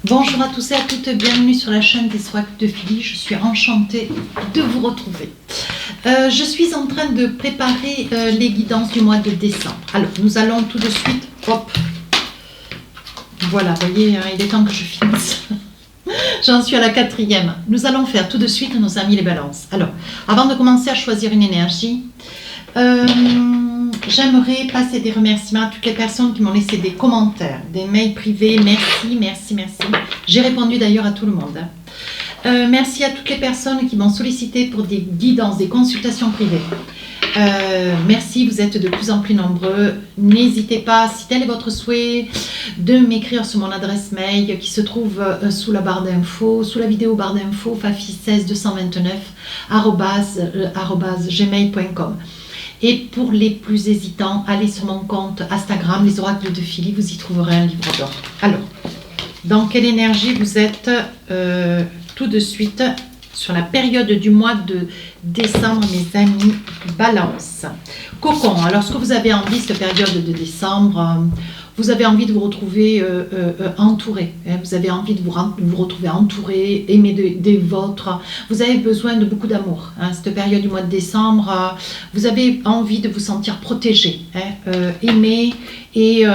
Bonjour à tous et à toutes, bienvenue sur la chaîne des Oracles de Philly. Je suis enchantée de vous retrouver. Je suis en train de préparer les guidances du mois de décembre. Alors, nous allons tout de suite, hop, voilà, vous voyez, il est temps que je finisse. J'en suis à la 4e. Nous allons faire tout de suite nos amis les balances. Alors, avant de commencer à choisir une énergie, j'aimerais passer des remerciements à toutes les personnes qui m'ont laissé des commentaires, des mails privés. Merci, merci, merci. J'ai répondu d'ailleurs à tout le monde. Merci à toutes les personnes qui m'ont sollicité pour des guidances, des consultations privées. Merci, vous êtes de plus en plus nombreux. N'hésitez pas, si tel est votre souhait, de m'écrire sur mon adresse mail qui se trouve sous la barre d'infos, sous la vidéo barre d'infos, fafi16229@gmail.com. Et pour les plus hésitants, allez sur mon compte Instagram, les Oracles de Philly, vous y trouverez un livre d'or. Alors, dans quelle énergie vous êtes tout de suite sur la période du mois de décembre, mes amis Balance. Cocon, alors ce que vous avez envie, cette période de décembre, vous avez envie de vous retrouver entouré, hein, vous avez envie de vous retrouver entouré, aimé des vôtres, vous avez besoin de beaucoup d'amour, hein, cette période du mois de décembre, vous avez envie de vous sentir protégé, hein, aimé, et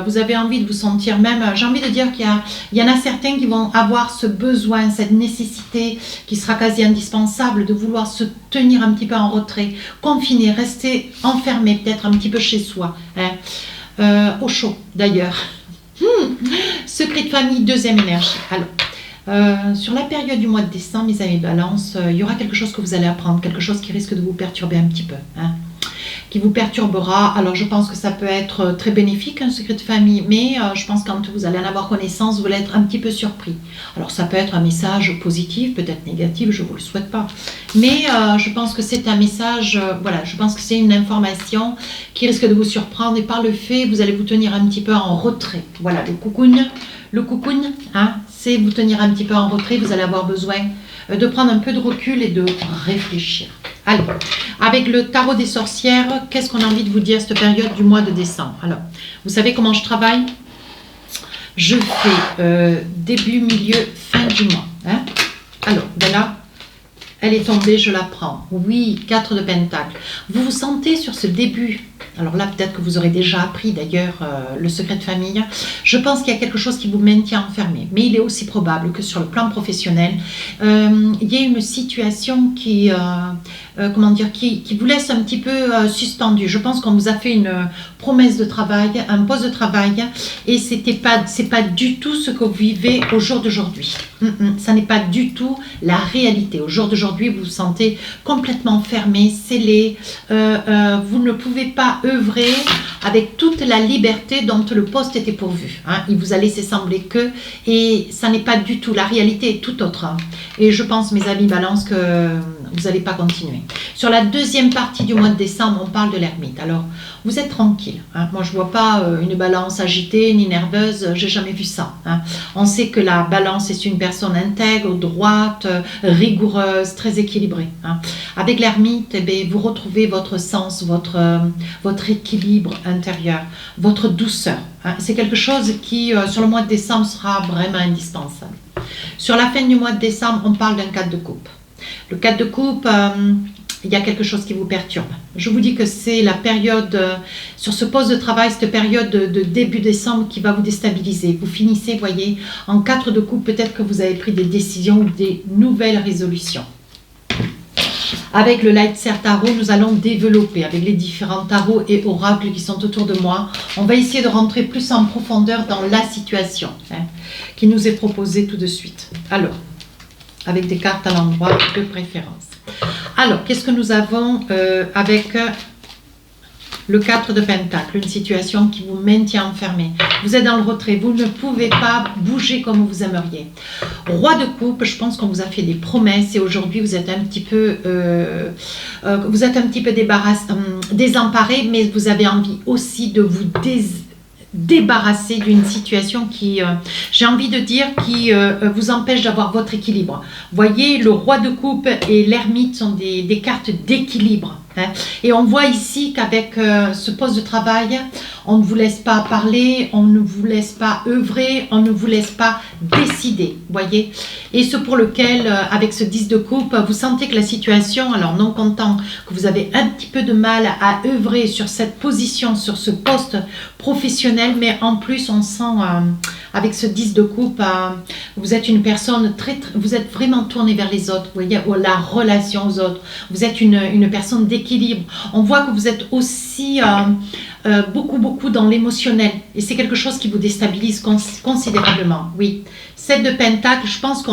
vous avez envie de vous sentir même, j'ai envie de dire qu'il y en a certains qui vont avoir ce besoin, cette nécessité qui sera quasi indispensable de vouloir se tenir un petit peu en retrait, confiné, rester enfermé peut-être un petit peu chez soi, hein. Au chaud d'ailleurs. Secret de famille, deuxième énergie. Alors, sur la période du mois de décembre, mes amis Balance, il y aura quelque chose que vous allez apprendre, quelque chose qui risque de vous perturber un petit peu, hein, qui vous perturbera. Alors je pense que ça peut être très bénéfique, un secret de famille, mais je pense que quand vous allez en avoir connaissance, vous allez être un petit peu surpris. Alors ça peut être un message positif, peut-être négatif, je ne vous le souhaite pas, mais je pense que c'est un message, voilà, je pense que c'est une information qui risque de vous surprendre, et par le fait, vous allez vous tenir un petit peu en retrait. Voilà, le cocoon, hein, c'est vous tenir un petit peu en retrait, vous allez avoir besoin de prendre un peu de recul et de réfléchir. Allez, avec le tarot des sorcières, qu'est-ce qu'on a envie de vous dire cette période du mois de décembre? Alors, vous savez comment je travaille? Je fais début, milieu, fin du mois, hein. Alors, ben là, elle est tombée, je la prends. Oui, 4 de pentacles. Vous vous sentez sur ce début. Alors là, peut-être que vous aurez déjà appris d'ailleurs le secret de famille. Je pense qu'il y a quelque chose qui vous maintient enfermé. Mais il est aussi probable que sur le plan professionnel, il y ait une situation qui, qui vous laisse un petit peu suspendu. Je pense qu'on vous a fait une promesse de travail, un poste de travail, et c'est pas du tout ce que vous vivez au jour d'aujourd'hui. Ça n'est pas du tout la réalité. Au jour d'aujourd'hui, vous vous sentez complètement fermé, scellé. Vous ne pouvez pas œuvrer avec toute la liberté dont le poste était pourvu, hein. Il vous a laissé sembler que, et ça n'est pas du tout, la réalité est tout autre, hein. Et je pense, mes amis Balance, que vous n'allez pas continuer. Sur la deuxième partie du mois de décembre, on parle de l'ermite. Alors, vous êtes tranquille, hein. Moi, je ne vois pas une Balance agitée ni nerveuse, j'ai jamais vu ça, hein. On sait que la Balance est une personne intègre, droite, rigoureuse, très équilibrée, hein. Avec l'ermite, eh bien, vous retrouvez votre sens, votre équilibre intérieur, votre douceur, hein. C'est quelque chose qui, sur le mois de décembre, sera vraiment indispensable. Sur la fin du mois de décembre, on parle d'un 4 de coupe. Le 4 de coupe, il y a quelque chose qui vous perturbe. Je vous dis que c'est la période, sur ce poste de travail, cette période de début décembre qui va vous déstabiliser. Vous finissez, voyez, en 4 de coupe, peut-être que vous avez pris des décisions ou des nouvelles résolutions. Avec le Lightser Tarot, nous allons développer avec les différents tarots et oracles qui sont autour de moi. On va essayer de rentrer plus en profondeur dans la situation, hein, qui nous est proposée tout de suite. Alors, avec des cartes à l'endroit de préférence. Alors, qu'est-ce que nous avons avec le 4 de Pentacle, une situation qui vous maintient enfermé. Vous êtes dans le retrait, vous ne pouvez pas bouger comme vous aimeriez. Roi de coupe, je pense qu'on vous a fait des promesses et aujourd'hui vous êtes un petit peu, désemparé, mais vous avez envie aussi de vous débarrasser d'une situation qui, j'ai envie de dire, qui vous empêche d'avoir votre équilibre. Voyez, le roi de coupe et l'ermite sont des cartes d'équilibre. hein. Et on voit ici qu'avec ce poste de travail, on ne vous laisse pas parler, on ne vous laisse pas œuvrer, on ne vous laisse pas décider, voyez. Et ce pour lequel, avec ce 10 de coupe, vous sentez que la situation, alors non content que vous avez un petit peu de mal à œuvrer sur cette position, sur ce poste professionnel, mais en plus on sent avec ce 10 de coupe, vous êtes une personne vous êtes vraiment tourné vers les autres, vous voyez, la relation aux autres, vous êtes une personne d'équilibre. On voit que vous êtes aussi beaucoup dans l'émotionnel, et c'est quelque chose qui vous déstabilise considérablement, oui. 7 de Pentacle, je pense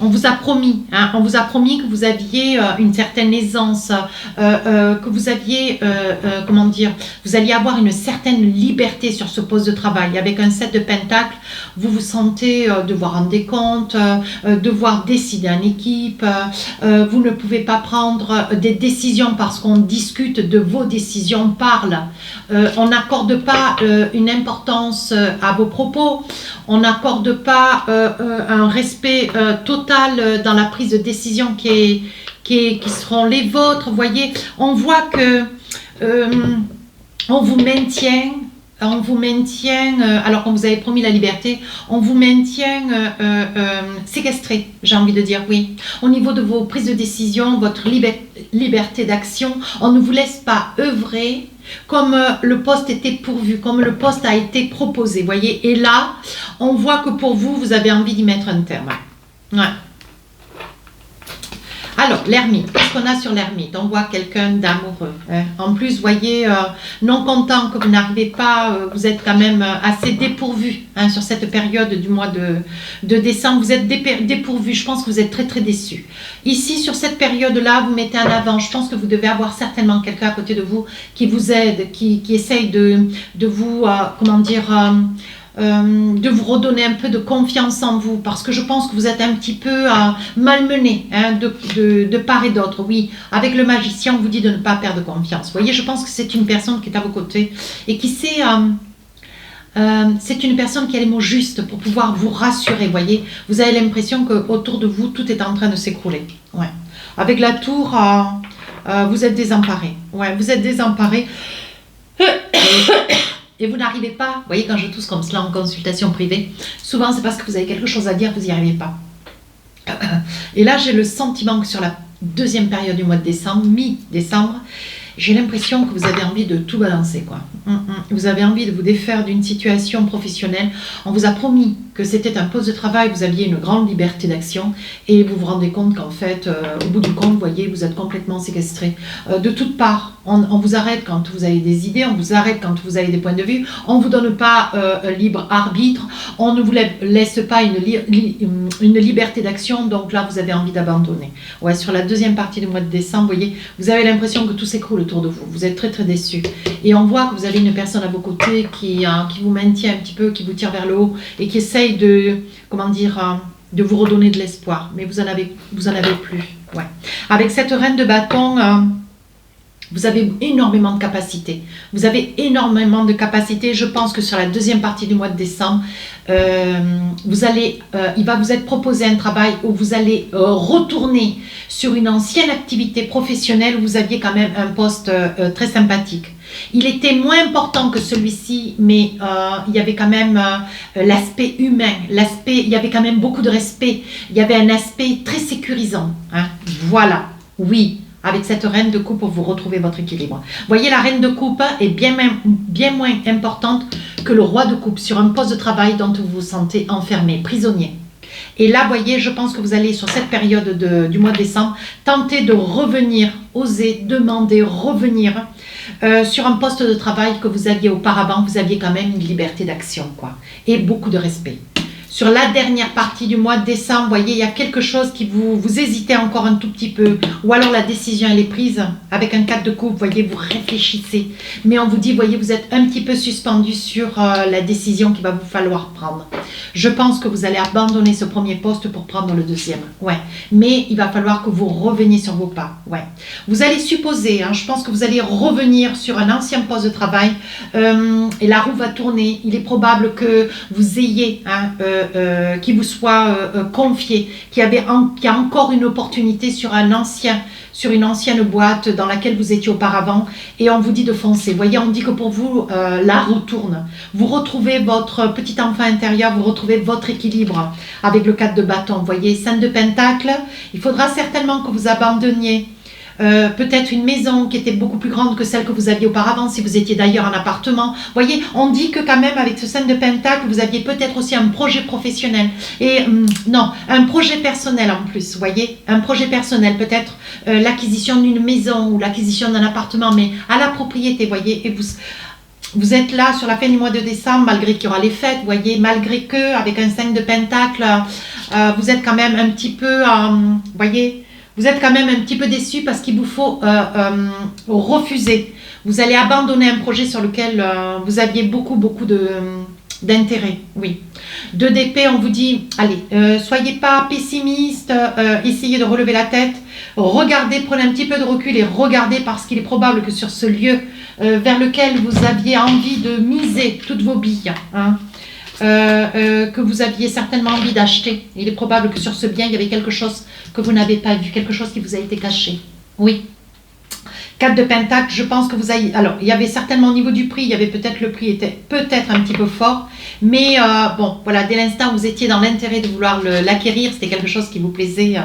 on vous a promis, hein, on vous a promis que vous aviez une certaine aisance, que vous aviez, comment dire, vous alliez avoir une certaine liberté sur ce poste de travail. Avec un 7 de Pentacle, vous vous sentez devoir rendre des comptes, devoir décider en équipe, vous ne pouvez pas prendre des décisions parce qu'on discute de vos décisions, on parle, on n'accorde pas une importance à vos propos, on n'accorde pas un respect total dans la prise de décision qui seront les vôtres, voyez. On voit que on vous maintient, alors qu'on vous avait promis la liberté, on vous maintient séquestré, j'ai envie de dire, oui. Au niveau de vos prises de décision, votre liberté d'action, on ne vous laisse pas œuvrer comme le poste était pourvu, comme le poste a été proposé, voyez. Et là, on voit que pour vous, vous avez envie d'y mettre un terme. Ouais. Alors, l'ermite, qu'est-ce qu'on a sur l'ermite? On voit quelqu'un d'amoureux. Hein. En plus, vous voyez, non content que vous n'arrivez pas, vous êtes quand même assez dépourvu hein, sur cette période du mois de décembre. Vous êtes dépourvu, je pense que vous êtes très déçu. Ici, sur cette période-là, vous mettez en avant, je pense que vous devez avoir certainement quelqu'un à côté de vous qui vous aide, qui essaye de vous, comment dire... de vous redonner un peu de confiance en vous, parce que je pense que vous êtes un petit peu malmené hein, de part et d'autre. Oui, avec le magicien, on vous dit de ne pas perdre confiance. Vous voyez, je pense que c'est une personne qui est à vos côtés et qui sait... c'est une personne qui a les mots justes pour pouvoir vous rassurer, vous voyez. Vous avez l'impression qu'autour de vous, tout est en train de s'écrouler. Ouais. Avec la tour, vous êtes désemparé. Ouais, vous êtes désemparé. Et vous n'arrivez pas, vous voyez, quand je tousse comme cela en consultation privée, souvent c'est parce que vous avez quelque chose à dire, vous n'y arrivez pas. Et là, j'ai le sentiment que sur la deuxième période du mois de décembre, mi-décembre, j'ai l'impression que vous avez envie de tout balancer, quoi. Vous avez envie de vous défaire d'une situation professionnelle. On vous a promis que c'était un poste de travail, vous aviez une grande liberté d'action et vous vous rendez compte qu'en fait, au bout du compte, vous voyez, vous êtes complètement séquestré. De toutes parts, on vous arrête quand vous avez des idées, on vous arrête quand vous avez des points de vue, on ne vous donne pas libre arbitre, on ne vous laisse pas une liberté d'action, donc là, vous avez envie d'abandonner. Ouais, sur la deuxième partie du mois de décembre, vous voyez, vous avez l'impression que tout s'écroule autour de vous, vous êtes très déçu. Et on voit que vous avez une personne à vos côtés qui vous maintient un petit peu, qui vous tire vers le haut et qui essaye de, comment dire, de vous redonner de l'espoir, mais vous en avez plus. Ouais. Avec cette reine de bâton, vous avez énormément de capacités. Vous avez énormément de capacités. Je pense que sur la deuxième partie du mois de décembre, il va vous être proposé un travail où vous allez retourner sur une ancienne activité professionnelle où vous aviez quand même un poste très sympathique. Il était moins important que celui-ci, mais il y avait quand même l'aspect humain, il y avait quand même beaucoup de respect, il y avait un aspect très sécurisant. Hein. Voilà, oui. Avec cette reine de coupe, vous retrouvez votre équilibre. Voyez, la reine de coupe est bien moins importante que le roi de coupe sur un poste de travail dont vous vous sentez enfermé, prisonnier. Et là, voyez, je pense que vous allez, sur cette période du mois de décembre, tenter de revenir, oser, demander, revenir sur un poste de travail que vous aviez auparavant. Vous aviez quand même une liberté d'action, quoi, et beaucoup de respect. Sur la dernière partie du mois de décembre, vous voyez, il y a quelque chose qui vous hésitez encore un tout petit peu. Ou alors la décision, elle est prise avec un 4 de coupe. Vous voyez, vous réfléchissez. Mais on vous dit, vous voyez, vous êtes un petit peu suspendu sur la décision qu'il va vous falloir prendre. Je pense que vous allez abandonner ce premier poste pour prendre le deuxième. Ouais. Mais il va falloir que vous reveniez sur vos pas. Ouais. Vous allez supposer, hein, je pense que vous allez revenir sur un ancien poste de travail et la roue va tourner. Il est probable que vous ayez... Hein, qui vous soit confié, qu'il y a encore une opportunité sur une ancienne boîte dans laquelle vous étiez auparavant, et on vous dit de foncer. Vous voyez, on dit que pour vous, la roue tourne. Vous retrouvez votre petit enfant intérieur, vous retrouvez votre équilibre avec le 4 de bâton. Vous voyez, 5 de pentacle, il faudra certainement que vous abandonniez peut-être une maison qui était beaucoup plus grande que celle que vous aviez auparavant, si vous étiez d'ailleurs en appartement. Vous voyez, on dit que quand même avec ce 5 de pentacle, vous aviez peut-être aussi un projet professionnel. Et non, un projet personnel en plus, vous voyez, un projet personnel, peut-être l'acquisition d'une maison ou l'acquisition d'un appartement, mais à la propriété, vous voyez, et vous êtes là sur la fin du mois de décembre, malgré qu'il y aura les fêtes, vous voyez, malgré que, avec un 5 de pentacle, vous êtes quand même un petit peu, vous voyez, vous êtes quand même un petit peu déçu parce qu'il vous faut refuser. Vous allez abandonner un projet sur lequel vous aviez beaucoup d'intérêt. Oui. 2 d'épée, on vous dit, allez, soyez pas pessimiste, essayez de relever la tête, regardez, prenez un petit peu de recul et regardez, parce qu'il est probable que sur ce lieu vers lequel vous aviez envie de miser toutes vos billes, hein, que vous aviez certainement envie d'acheter. Il est probable que sur ce bien, il y avait quelque chose que vous n'avez pas vu, quelque chose qui vous a été caché. Oui. 4 de pentacle, je pense que vous avez... Alors, il y avait certainement au niveau du prix, il y avait peut-être le prix était peut-être un petit peu fort, mais bon, voilà, dès l'instant où vous étiez dans l'intérêt de vouloir l'acquérir, c'était quelque chose qui vous plaisait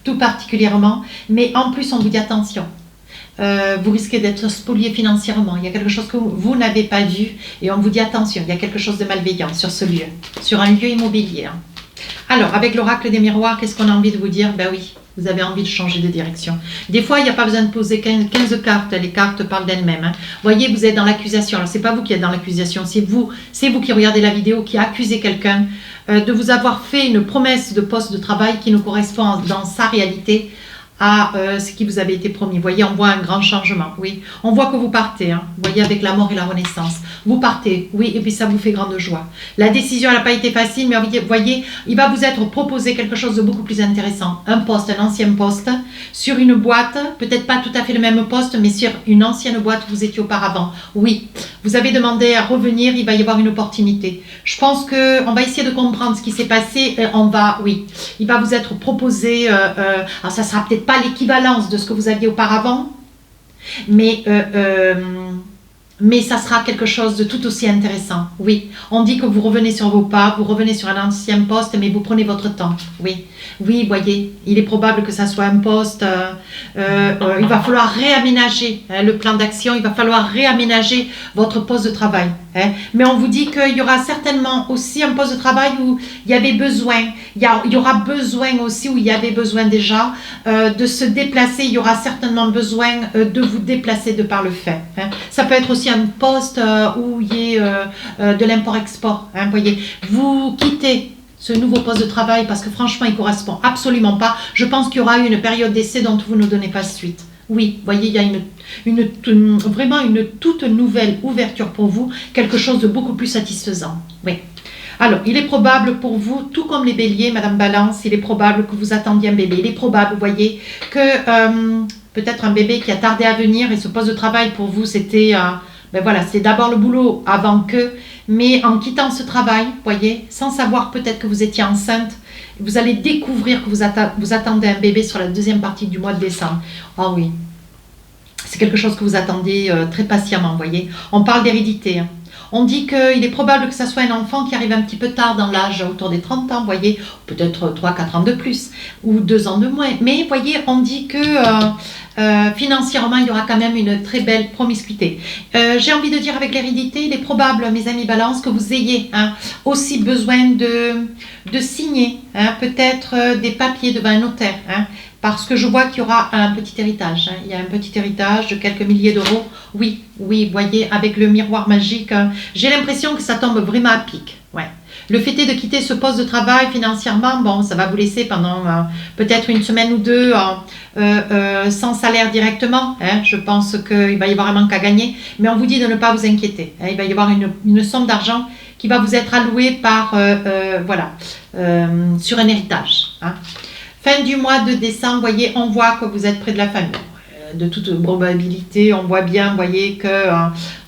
tout particulièrement. Mais en plus, on vous dit attention. Vous risquez d'être spolié financièrement. Il y a quelque chose que vous n'avez pas vu et on vous dit attention, il y a quelque chose de malveillant sur ce lieu, sur un lieu immobilier. Hein. Alors, avec l'oracle des miroirs, qu'est-ce qu'on a envie de vous dire? Ben oui, vous avez envie de changer de direction. Des fois, il n'y a pas besoin de poser 15 cartes, les cartes parlent d'elles-mêmes. Hein. Voyez, vous êtes dans l'accusation. Alors, ce n'est pas vous qui êtes dans l'accusation, c'est vous qui regardez la vidéo, qui accusez quelqu'un de vous avoir fait une promesse de poste de travail qui ne correspond dans sa réalité à ce qui vous avait été promis. Vous voyez, on voit un grand changement, oui. On voit que vous partez, hein. Vous voyez, avec la mort et la renaissance. Vous partez, oui, et puis ça vous fait grande joie. La décision, elle n'a pas été facile, mais vous voyez, il va vous être proposé quelque chose de beaucoup plus intéressant. Un poste, un ancien poste, sur une boîte, peut-être pas tout à fait le même poste, mais sur une ancienne boîte où vous étiez auparavant. Oui, vous avez demandé à revenir, il va y avoir une opportunité. Je pense qu'on va essayer de comprendre ce qui s'est passé. Oui, il va vous être proposé, alors ça sera peut-être pas l'équivalence de ce que vous aviez auparavant, mais ça sera quelque chose de tout aussi intéressant. Oui, on dit que vous revenez sur vos pas, vous revenez sur un ancien poste, mais vous prenez votre temps. Oui, oui, voyez, il est probable que ça soit un poste, il va falloir réaménager le plan d'action, il va falloir réaménager votre poste de travail. Hein. Mais on vous dit qu'il y aura certainement aussi un poste de travail où il y avait besoin, il y aura besoin aussi, où il y avait besoin déjà de se déplacer, il y aura certainement besoin de vous déplacer de par le fait. Hein. Ça peut être aussi un poste où il y ait de l'import-export. Hein, voyez, vous quittez ce nouveau poste de travail parce que franchement, il ne correspond absolument pas. Je pense qu'il y aura une période d'essai dont vous ne donnez pas suite. Oui, voyez, il y a vraiment une toute nouvelle ouverture pour vous, quelque chose de beaucoup plus satisfaisant. Oui. Alors, il est probable pour vous, tout comme les béliers, Madame Balance, il est probable que vous attendiez un bébé. Il est probable, vous voyez, que peut-être un bébé qui a tardé à venir et ce poste de travail pour vous, c'était... ben voilà, c'est d'abord le boulot avant que, mais en quittant ce travail, voyez, sans savoir peut-être que vous étiez enceinte, vous allez découvrir que vous attendez un bébé sur la deuxième partie du mois de décembre. Ah oui, c'est quelque chose que vous attendiez très patiemment, voyez. On parle d'hérédité. Hein. On dit qu'il est probable que ce soit un enfant qui arrive un petit peu tard dans l'âge, autour des 30 ans, voyez, peut-être 3-4 ans de plus, ou 2 ans de moins. Mais voyez, on dit que financièrement, il y aura quand même une très belle promiscuité. J'ai envie de dire avec l'hérédité, il est probable, mes amis balance, que vous ayez aussi besoin de signer peut-être des papiers devant un notaire. Parce que je vois qu'il y aura un petit héritage. Il y a un petit héritage de quelques milliers d'euros. Oui, oui, voyez, avec le miroir magique, j'ai l'impression que ça tombe vraiment à pic. Ouais. Le fait est de quitter ce poste de travail financièrement, bon, ça va vous laisser pendant peut-être une semaine ou deux sans salaire directement. Hein. Je pense qu'il va y avoir un manque à gagner, mais on vous dit de ne pas vous inquiéter. Hein. Il va y avoir une somme d'argent qui va vous être allouée par, sur un héritage. Hein. Fin du mois de décembre, voyez, on voit que vous êtes près de la famille. de toute probabilité, on voit bien, vous voyez que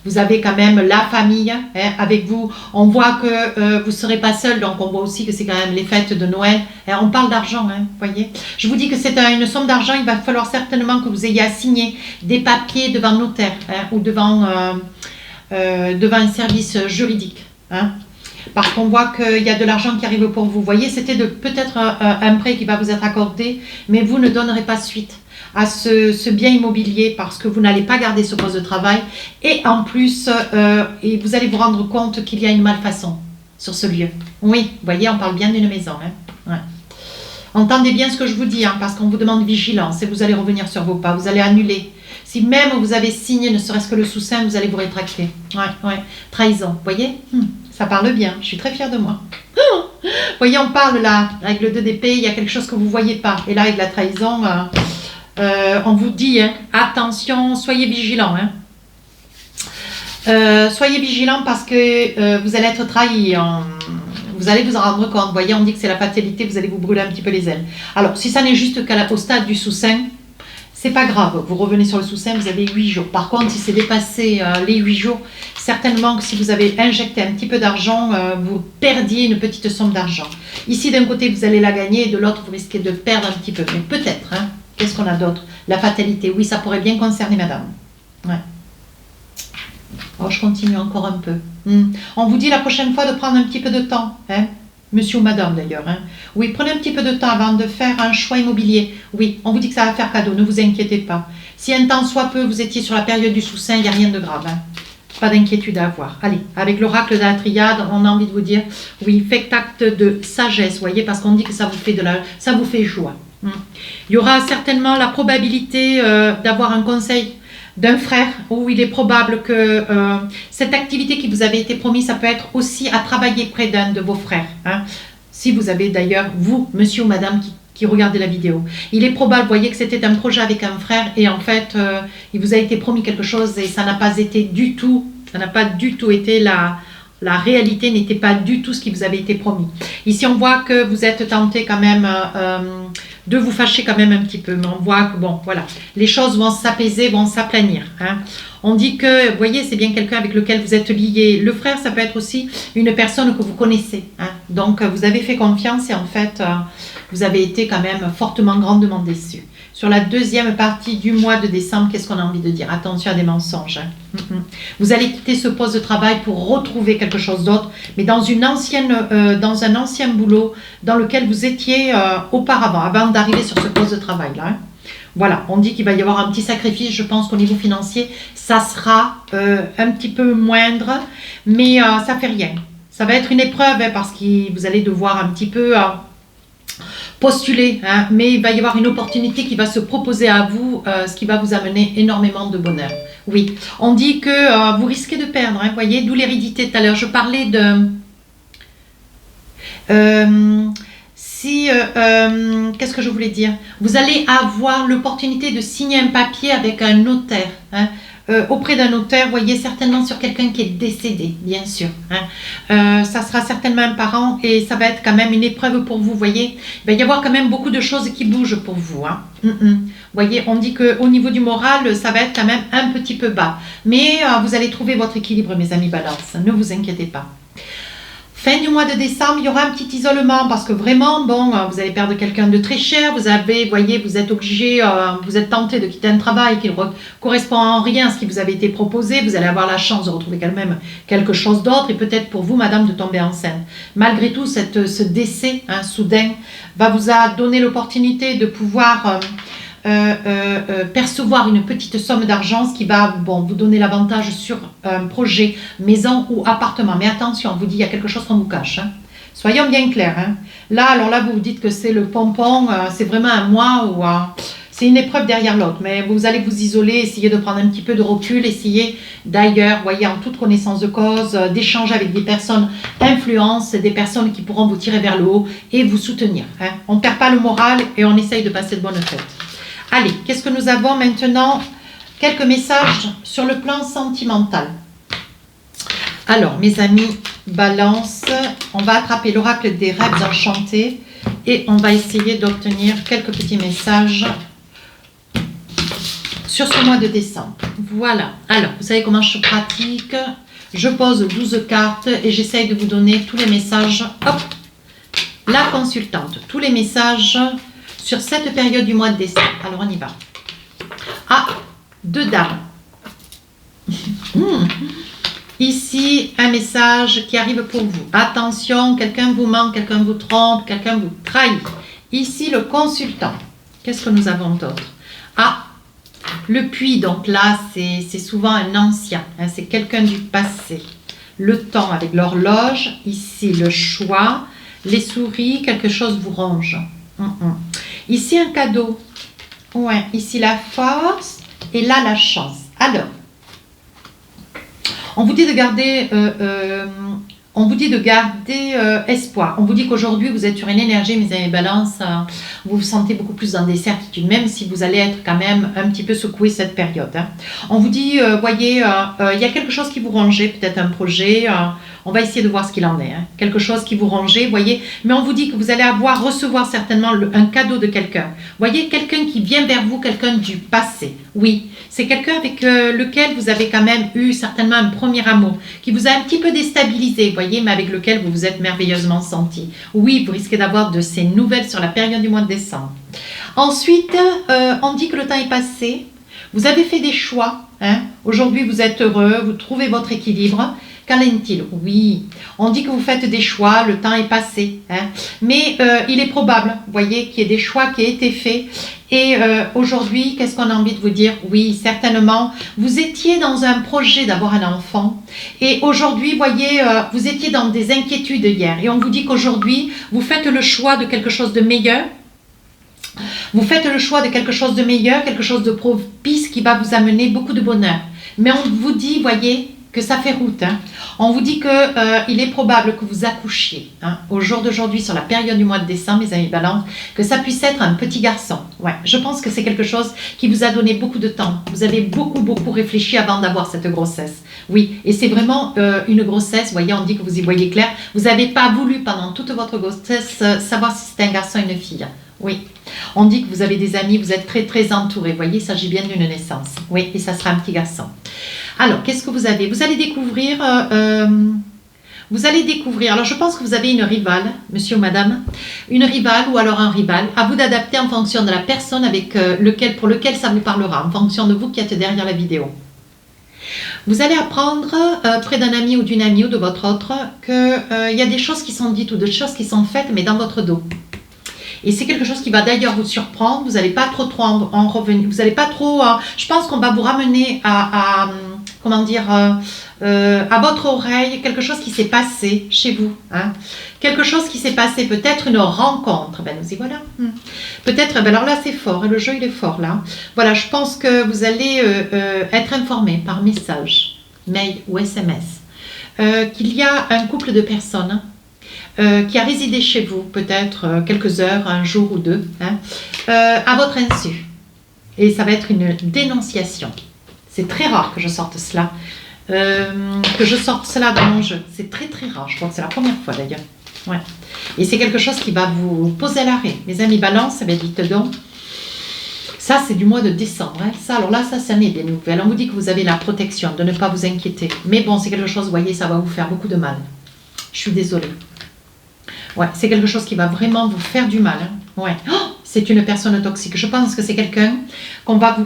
vous avez quand même la famille hein, avec vous. On voit que vous ne serez pas seul, donc on voit aussi que c'est quand même les fêtes de Noël. Hein, on parle d'argent, hein, vous voyez. Je vous dis que c'est une somme d'argent, il va falloir certainement que vous ayez à signer des papiers devant notaire hein, ou devant un service juridique. Hein. Parce qu'on voit qu'il y a de l'argent qui arrive pour vous. Vous voyez, c'était peut-être un prêt qui va vous être accordé, mais vous ne donnerez pas suite à ce bien immobilier parce que vous n'allez pas garder ce poste de travail. Et en plus, et vous allez vous rendre compte qu'il y a une malfaçon sur ce lieu. Oui, vous voyez, on parle bien d'une maison. Hein. Ouais. Entendez bien ce que je vous dis, hein, parce qu'on vous demande vigilance et vous allez revenir sur vos pas, vous allez annuler. Si même vous avez signé ne serait-ce que le sous-seing, vous allez vous rétracter. Ouais. Trahison, vous voyez ça parle bien, je suis très fière de moi. Vous voyez, on parle là, avec le 2 d'épée, il y a quelque chose que vous ne voyez pas. Et là, avec la trahison, on vous dit, hein, attention, soyez vigilants. Hein. Soyez vigilants parce que vous allez être trahis. Vous allez vous en rendre compte. Vous voyez, on dit que c'est la fatalité, vous allez vous brûler un petit peu les ailes. Alors, si ça n'est juste qu'au stade du sous-seing, c'est pas grave, vous revenez sur le sous-seing, vous avez 8 jours. Par contre, si c'est dépassé les 8 jours, certainement que si vous avez injecté un petit peu d'argent, vous perdiez une petite somme d'argent. Ici, d'un côté, vous allez la gagner et de l'autre, vous risquez de perdre un petit peu. Mais peut-être, hein, qu'est-ce qu'on a d'autre? La fatalité, oui, ça pourrait bien concerner madame. Ouais. Oh, je continue encore un peu. On vous dit la prochaine fois de prendre un petit peu de temps, hein. Monsieur ou madame d'ailleurs. Hein. Oui, prenez un petit peu de temps avant de faire un choix immobilier. Oui, on vous dit que ça va faire cadeau, ne vous inquiétez pas. Si un temps soit peu, vous étiez sur la période du sous-seing, il n'y a rien de grave. Hein. Pas d'inquiétude à avoir. Allez, avec l'oracle de la triade, on a envie de vous dire, oui, faites acte de sagesse, vous voyez, parce qu'on dit que ça vous fait joie. Il y aura certainement la probabilité d'avoir un conseil d'un frère, où il est probable que cette activité qui vous avait été promise, ça peut être aussi à travailler près d'un de vos frères. Hein. Si vous avez d'ailleurs, vous, monsieur ou madame, qui regardez la vidéo. Il est probable, vous voyez, que c'était un projet avec un frère et en fait, il vous a été promis quelque chose et ça n'a pas été du tout, été la réalité n'était pas du tout ce qui vous avait été promis. Ici, on voit que vous êtes tenté quand même de vous fâcher quand même un petit peu. Mais on voit que, bon, voilà, les choses vont s'apaiser, vont s'aplanir. Hein. On dit que, vous voyez, c'est bien quelqu'un avec lequel vous êtes lié. Le frère, ça peut être aussi une personne que vous connaissez. Hein. Donc, vous avez fait confiance et en fait, vous avez été quand même fortement, grandement déçu. Sur la deuxième partie du mois de décembre, qu'est-ce qu'on a envie de dire? Attention à des mensonges. Hein. Vous allez quitter ce poste de travail pour retrouver quelque chose d'autre, mais dans un ancien boulot dans lequel vous étiez auparavant, avant d'arriver sur ce poste de travail-là. Hein. Voilà, on dit qu'il va y avoir un petit sacrifice. Je pense qu'au niveau financier, ça sera un petit peu moindre, mais ça fait rien. Ça va être une épreuve hein, parce que vous allez devoir un petit peu... postuler, hein, mais il va y avoir une opportunité qui va se proposer à vous, ce qui va vous amener énormément de bonheur. Oui, on dit que vous risquez de perdre, hein, voyez, d'où l'hérédité tout à l'heure. Je parlais de... qu'est-ce que je voulais dire? Vous allez avoir l'opportunité de signer un papier avec un notaire, hein, auprès d'un notaire, vous voyez, certainement sur quelqu'un qui est décédé, bien sûr. Hein. Ça sera certainement un parent et ça va être quand même une épreuve pour vous, vous voyez. Il va y avoir quand même beaucoup de choses qui bougent pour vous. Hein. Vous voyez, on dit qu'au niveau du moral, ça va être quand même un petit peu bas. Mais vous allez trouver votre équilibre, mes amis balance, ne vous inquiétez pas. Fin du mois de décembre, il y aura un petit isolement parce que vraiment, bon, vous allez perdre quelqu'un de très cher. Vous avez, voyez, vous êtes obligé, vous êtes tenté de quitter un travail qui ne correspond en rien à ce qui vous avait été proposé. Vous allez avoir la chance de retrouver quand même quelque chose d'autre et peut-être pour vous, madame, de tomber enceinte. Malgré tout, ce décès hein, soudain va vous donner l'opportunité de pouvoir... percevoir une petite somme d'argent, ce qui va vous donner l'avantage sur un projet, maison ou appartement. Mais attention, on vous dit il y a quelque chose qu'on vous cache. Hein. Soyons bien clairs. Hein. Là, alors là, vous vous dites que c'est le pompon, c'est vraiment un mois où c'est une épreuve derrière l'autre. Mais vous allez vous isoler, essayer de prendre un petit peu de recul, essayer d'ailleurs, voyez, en toute connaissance de cause, d'échanger avec des personnes influentes, des personnes qui pourront vous tirer vers le haut et vous soutenir. Hein. On ne perd pas le moral et on essaye de passer de bonnes fêtes. Allez, qu'est-ce que nous avons maintenant? Quelques messages sur le plan sentimental. Alors, mes amis, balance, on va attraper l'oracle des rêves enchantés et on va essayer d'obtenir quelques petits messages sur ce mois de décembre. Voilà. Alors, vous savez comment je pratique? Je pose 12 cartes et j'essaye de vous donner tous les messages. Hop, la consultante. Tous les messages sur cette période du mois de décembre. Alors, on y va. Ah, 2 dames. Ici, un message qui arrive pour vous. Attention, quelqu'un vous ment, quelqu'un vous trompe, quelqu'un vous trahit. Ici, le consultant. Qu'est-ce que nous avons d'autre? Ah, le puits, donc là, c'est souvent un ancien. Hein, c'est quelqu'un du passé. Le temps avec l'horloge. Ici, le choix. Les souris, quelque chose vous ronge. Ici, un cadeau. Ouais, ici, la force. Et là, la chance. Alors, on vous dit de garder, espoir. On vous dit qu'aujourd'hui, vous êtes sur une énergie, mes amis balance, vous vous sentez beaucoup plus dans des certitudes, même si vous allez être quand même un petit peu secoué cette période. Hein. On vous dit, voyez, il y a quelque chose qui vous rongeait, peut-être un projet, on va essayer de voir ce qu'il en est. Hein. Quelque chose qui vous rongeait, voyez, mais on vous dit que vous allez recevoir certainement un cadeau de quelqu'un. Voyez, quelqu'un qui vient vers vous, quelqu'un du passé. Oui, c'est quelqu'un avec lequel vous avez quand même eu certainement un premier amour, qui vous a un petit peu déstabilisé, voyez, mais avec lequel vous vous êtes merveilleusement senti. Oui, vous risquez d'avoir de ces nouvelles sur la période du mois de décembre. Ensuite, on dit que le temps est passé. Vous avez fait des choix. Hein. Aujourd'hui, vous êtes heureux, vous trouvez votre équilibre. Qu'en est-il? Oui, on dit que vous faites des choix, le temps est passé. Hein. Mais il est probable, vous voyez, qu'il y ait des choix qui aient été faits. Et aujourd'hui, qu'est-ce qu'on a envie de vous dire? Oui, certainement, vous étiez dans un projet d'avoir un enfant. Et aujourd'hui, voyez, vous étiez dans des inquiétudes hier. Et on vous dit qu'aujourd'hui, vous faites le choix de quelque chose de meilleur. Vous faites le choix de quelque chose de meilleur, quelque chose de propice qui va vous amener beaucoup de bonheur. Mais on vous dit, voyez, que ça fait route. Hein. On vous dit qu'il est probable que vous accouchiez hein, au jour d'aujourd'hui, sur la période du mois de décembre, mes amis balance, que ça puisse être un petit garçon. Ouais, je pense que c'est quelque chose qui vous a donné beaucoup de temps. Vous avez beaucoup réfléchi avant d'avoir cette grossesse. Oui, et c'est vraiment une grossesse, voyez, on dit que vous y voyez clair. Vous n'avez pas voulu pendant toute votre grossesse savoir si c'était un garçon ou une fille. Oui, on dit que vous avez des amis, vous êtes très entourés. Vous voyez, il s'agit bien d'une naissance. Oui, et ça sera un petit garçon. Alors, qu'est-ce que vous avez? Vous allez découvrir, alors je pense que vous avez une rivale, monsieur ou madame, une rivale ou alors un rival, à vous d'adapter en fonction de la personne avec pour lequel ça vous parlera, en fonction de vous qui êtes derrière la vidéo. Vous allez apprendre près d'un ami ou d'une amie ou de votre autre qu'il y a des choses qui sont dites ou des choses qui sont faites, mais dans votre dos. Et c'est quelque chose qui va d'ailleurs vous surprendre, vous n'allez pas trop en revenir, vous n'allez pas trop, je pense qu'on va vous ramener comment dire, à votre oreille, quelque chose qui s'est passé chez vous. Hein. Quelque chose qui s'est passé, peut-être une rencontre. Ben nous y voilà. Peut-être, ben alors là c'est fort, et le jeu il est fort là. Voilà, je pense que vous allez être informé par message, mail ou SMS, qu'il y a un couple de personnes qui a résidé chez vous, peut-être quelques heures, un jour ou deux, hein, à votre insu. Et ça va être une dénonciation. C'est très rare que je sorte cela, dans mon jeu. C'est très rare, je crois que c'est la première fois d'ailleurs. Ouais. Et c'est quelque chose qui va vous poser à l'arrêt. Mes amis balance, ben dites donc, ça c'est du mois de décembre. Hein. Ça, alors là, ça n'est des nouvelles. On vous dit que vous avez la protection, de ne pas vous inquiéter. Mais bon, c'est quelque chose, vous voyez, ça va vous faire beaucoup de mal. Je suis désolée. Ouais, c'est quelque chose qui va vraiment vous faire du mal. Hein. Ouais. Oh, c'est une personne toxique. Je pense que c'est quelqu'un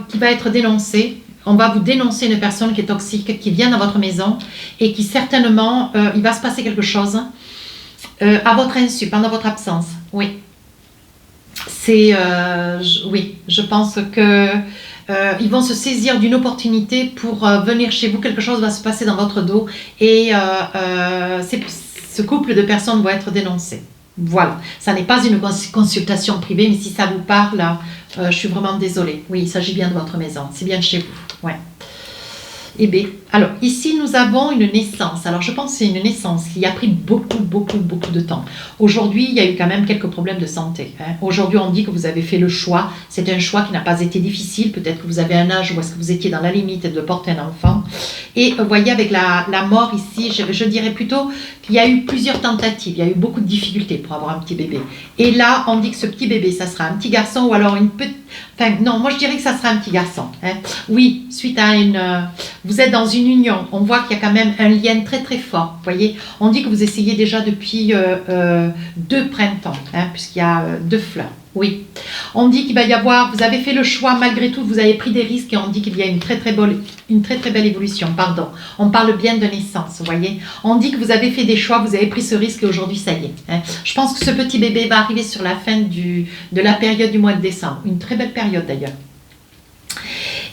qui va être dénoncé. On va vous dénoncer une personne qui est toxique, qui vient dans votre maison et qui certainement, il va se passer quelque chose à votre insu, pendant votre absence. Oui. Oui, je pense que ils vont se saisir d'une opportunité pour venir chez vous. Quelque chose va se passer dans votre dos et ce couple de personnes va être dénoncé. Voilà, ça n'est pas une consultation privée, mais si ça vous parle, je suis vraiment désolée. Oui, il s'agit bien de votre maison, c'est bien chez vous. Ouais. Eh bien, alors ici nous avons une naissance. Alors je pense que c'est une naissance qui a pris beaucoup de temps. Aujourd'hui, il y a eu quand même quelques problèmes de santé. Hein. Aujourd'hui, on dit que vous avez fait le choix. C'est un choix qui n'a pas été difficile. Peut-être que vous avez un âge où est-ce que vous étiez dans la limite de porter un enfant. Et vous voyez, avec la mort ici, je dirais plutôt qu'il y a eu plusieurs tentatives. Il y a eu beaucoup de difficultés pour avoir un petit bébé. Et là, on dit que ce petit bébé, ça sera un petit garçon ou alors une petite... Enfin, non, moi je dirais que ça sera un petit garçon. Hein. Oui, suite à une... vous êtes dans une union. On voit qu'il y a quand même un lien très fort. Vous voyez, on dit que vous essayez déjà depuis 2 printemps, hein, puisqu'il y a 2 fleurs. Oui, on dit qu'il va y avoir, vous avez fait le choix malgré tout, vous avez pris des risques et on dit qu'il y a une très belle évolution, pardon. On parle bien de naissance, vous voyez. On dit que vous avez fait des choix, vous avez pris ce risque et aujourd'hui ça y est. Hein. Je pense que ce petit bébé va arriver sur la fin de la période du mois de décembre. Une très belle période d'ailleurs.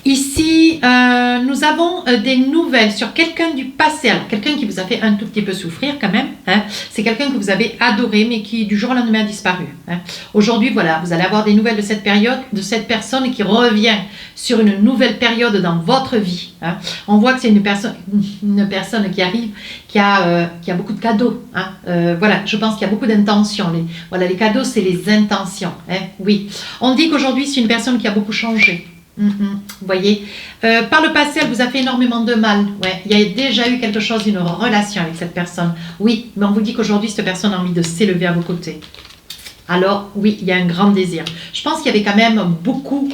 Ici, nous avons des nouvelles sur quelqu'un du passé. Alors, quelqu'un qui vous a fait un tout petit peu souffrir quand même. Hein. C'est quelqu'un que vous avez adoré, mais qui du jour au lendemain a disparu. Hein. Aujourd'hui, voilà, vous allez avoir des nouvelles de cette période, de cette personne qui revient sur une nouvelle période dans votre vie. Hein. On voit que c'est une personne qui arrive, qui a beaucoup de cadeaux. Hein. Voilà, je pense qu'il y a beaucoup d'intentions. Les cadeaux, c'est les intentions. Hein. Oui. On dit qu'aujourd'hui, c'est une personne qui a beaucoup changé. Vous voyez, par le passé, elle vous a fait énormément de mal. Ouais, il y a déjà eu quelque chose, une relation avec cette personne. Oui, mais on vous dit qu'aujourd'hui, cette personne a envie de s'élever à vos côtés. Alors, oui, il y a un grand désir. Je pense qu'il y avait quand même beaucoup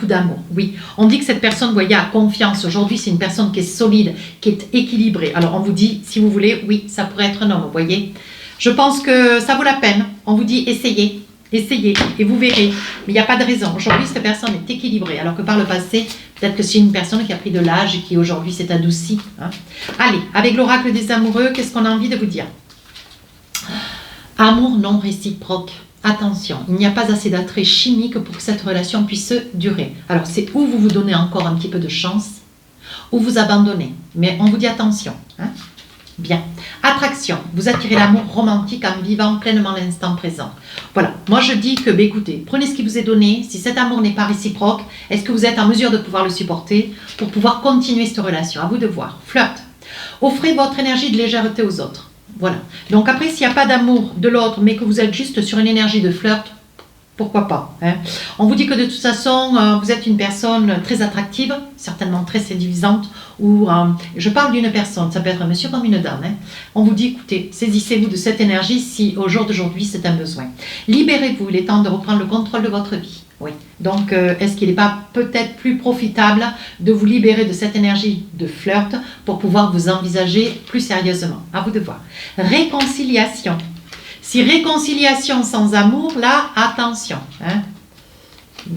d'amour. Oui, on dit que cette personne, vous voyez, a confiance. Aujourd'hui, c'est une personne qui est solide, qui est équilibrée. Alors, on vous dit, si vous voulez, oui, ça pourrait être un homme, vous voyez. Je pense que ça vaut la peine. On vous dit, essayez. Essayez et vous verrez. Mais il n'y a pas de raison. Aujourd'hui, cette personne est équilibrée. Alors que par le passé, peut-être que c'est une personne qui a pris de l'âge et qui aujourd'hui s'est adoucie. Hein. Allez, avec l'oracle des amoureux, qu'est-ce qu'on a envie de vous dire? Amour non réciproque. Attention, il n'y a pas assez d'attrait chimique pour que cette relation puisse durer. Alors, c'est où vous vous donnez encore un petit peu de chance, ou vous abandonnez. Mais on vous dit attention. Hein. Bien. Attraction. Vous attirez l'amour romantique en vivant pleinement l'instant présent. Voilà. Moi, je dis que, écoutez, prenez ce qui vous est donné. Si cet amour n'est pas réciproque, est-ce que vous êtes en mesure de pouvoir le supporter pour pouvoir continuer cette relation? À vous de voir. Flirt. Offrez votre énergie de légèreté aux autres. Voilà. Donc après, s'il n'y a pas d'amour de l'autre, mais que vous êtes juste sur une énergie de flirt, pourquoi pas, hein. On vous dit que de toute façon, vous êtes une personne très attractive, certainement très séduisante, ou je parle d'une personne, ça peut être un monsieur comme une dame. Hein. On vous dit, écoutez, saisissez-vous de cette énergie si au jour d'aujourd'hui c'est un besoin. Libérez-vous, il est temps de reprendre le contrôle de votre vie. Oui. Donc, est-ce qu'il n'est pas peut-être plus profitable de vous libérer de cette énergie de flirt pour pouvoir vous envisager plus sérieusement? À vous de voir. Réconciliation. Si réconciliation sans amour, là, attention. Hein.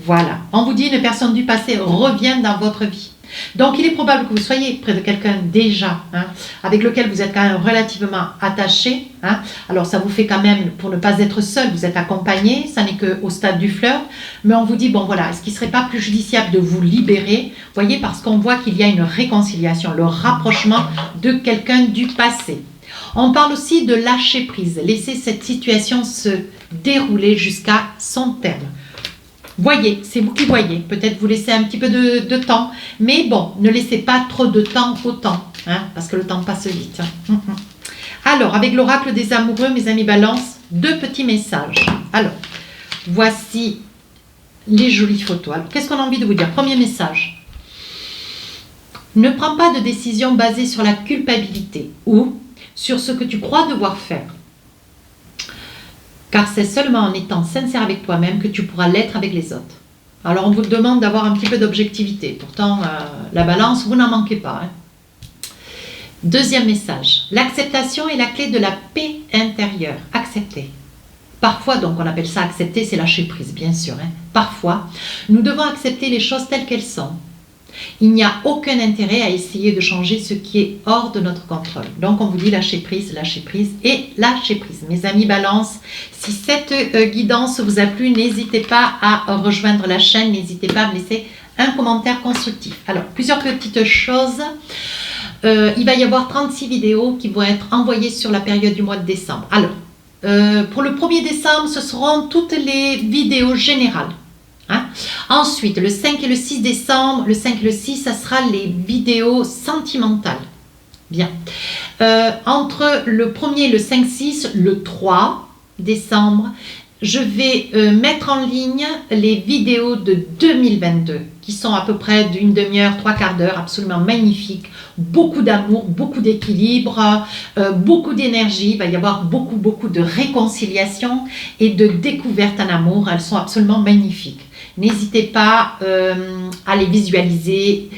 Voilà. On vous dit une personne du passé revient dans votre vie. Donc, il est probable que vous soyez près de quelqu'un déjà, hein, avec lequel vous êtes quand même relativement attaché. Hein. Alors, ça vous fait quand même, pour ne pas être seul, vous êtes accompagné, ça n'est qu'au stade du flirt. Mais on vous dit, bon voilà, est-ce qu'il ne serait pas plus judiciable de vous libérer? Vous voyez, parce qu'on voit qu'il y a une réconciliation, le rapprochement de quelqu'un du passé. On parle aussi de lâcher prise, laisser cette situation se dérouler jusqu'à son terme. Voyez, c'est vous qui voyez, peut-être vous laissez un petit peu de temps, mais bon, ne laissez pas trop de temps au temps, hein, parce que le temps passe vite. Alors, avec l'oracle des amoureux, mes amis Balance, 2 petits messages. Alors, voici les jolies photos. Alors, qu'est-ce qu'on a envie de vous dire? Premier message. Ne prends pas de décision basée sur la culpabilité ou sur ce que tu crois devoir faire. Car c'est seulement en étant sincère avec toi-même que tu pourras l'être avec les autres. Alors on vous demande d'avoir un petit peu d'objectivité. Pourtant, la balance, vous n'en manquez pas. Hein. Deuxième message. L'acceptation est la clé de la paix intérieure. Accepter. Parfois, donc on appelle ça accepter, c'est lâcher prise, bien sûr. Hein. Parfois, nous devons accepter les choses telles qu'elles sont. Il n'y a aucun intérêt à essayer de changer ce qui est hors de notre contrôle. Donc on vous dit lâcher prise et lâcher prise. Mes amis Balance, si cette guidance vous a plu, n'hésitez pas à rejoindre la chaîne, n'hésitez pas à me laisser un commentaire constructif. Alors, plusieurs petites choses. Il va y avoir 36 vidéos qui vont être envoyées sur la période du mois de décembre. Alors, pour le 1er décembre, ce seront toutes les vidéos générales. Hein. Ensuite, le 5 et le 6 décembre, le 5 et le 6, ça sera les vidéos sentimentales. Bien. Entre le 1er et le 5-6, le 3 décembre, je vais mettre en ligne les vidéos de 2022 qui sont à peu près d'une demi-heure, 3/4 d'heure, absolument magnifiques. Beaucoup d'amour, beaucoup d'équilibre, beaucoup d'énergie. Il va y avoir beaucoup de réconciliation et de découverte en amour. Elles sont absolument magnifiques. N'hésitez pas à les visualiser.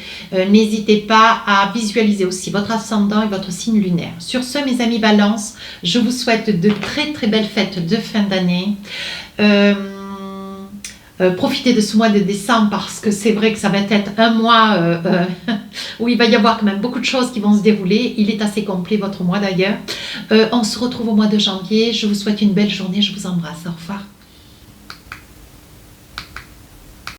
N'hésitez pas à visualiser aussi votre ascendant et votre signe lunaire. Sur ce, mes amis Balance, je vous souhaite de très belles fêtes de fin d'année. Profitez de ce mois de décembre parce que c'est vrai que ça va être un mois où il va y avoir quand même beaucoup de choses qui vont se dérouler. Il est assez complet, votre mois d'ailleurs. On se retrouve au mois de janvier. Je vous souhaite une belle journée. Je vous embrasse. Au revoir.